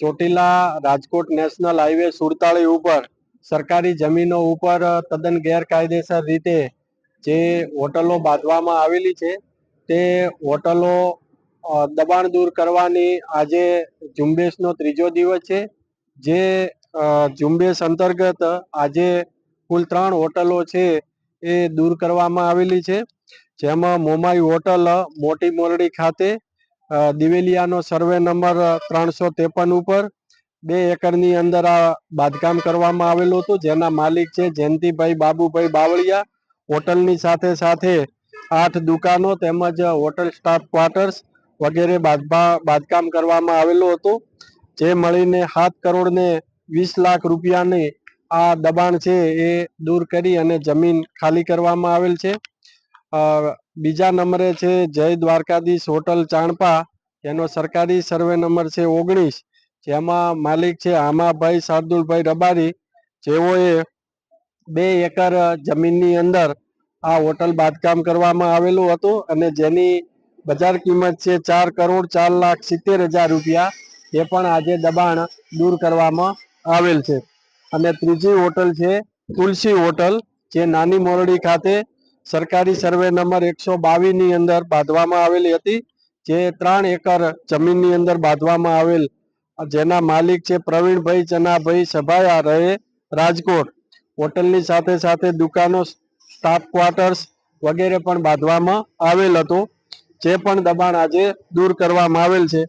Chotila Rajkot national highway 47 ઉપર સરકારી જમીનો ઉપર તદ્દન ગેરકાયદેસર રીતે જે હોટલો બાંધવામાં આવેલી છે તે હોટલો દબાણ દૂર કરવાની આજે ઝુંબેશનો ત્રીજો દિવસ છે. જે ઝુંબેશ અંતર્ગત આજે કુલ 3 હોટલો છે એ દૂર કરવામાં આવેલી છે. જેમાં મોમાઈ હોટલ મોટી મોરડી ખાતે દિવેલિયાનો સર્વે નંબર 353 ઉપર 2 એકરની અંદર આ બાંધકામ કરવામાં આવેલું હતું, જેના માલિક છે જયંતિભાઈ બાબુભાઈ બાવળિયા. હોટલની સાથે સાથે 8 દુકાનો તેમજ હોટલ સ્ટાફ ક્વાર્ટર્સ વગેરે બાંધકામ કરવામાં આવેલું હતું. જે મળીને 7 કરોડ ને 20 લાખ રૂપિયાની આ દબાણ છે એ દૂર કરી અને જમીન ખાલી કરવામાં આવેલ છે. બીજા નંબરે છે જય દ્વારકાધીશ હોટલ ચાણપા, જેનો સરકારી સર્વે નંબર છે 19, જેમાં માલિક છે આમાભાઈ શાર્દુલભાઈ રબારી. જેઓએ 2 એકર જમીનની અંદર આ હોટલ બાંધકામ કરવામાં આવેલું હતું અને જેની બજાર કિંમત છે 4,04,70,000 રૂપિયા. એ પણ આજે દબાણ દૂર કરવામાં આવેલ છે. અને ત્રીજી હોટલ છે તુલસી હોટલ, જે નાની મોરડી ખાતે સરકારી સર્વે નંબર 122 ની અંદર બાંધવામાં આવેલી હતી. જે 3 એકર જમીનની અંદર બાંધવામાં આવેલ, જેના માલિક છે પ્રવીણભાઈ ચનાભાઈ સભાયા, રહે રાજકોટ. હોટલની સાથે સાથે દુકાનો, સ્ટાફ ક્વાર્ટર્સ વગેરે પણ બાંધવામાં આવેલ હતું. જે પણ દબાણ આજે દૂર કરવામાં આવેલ છે.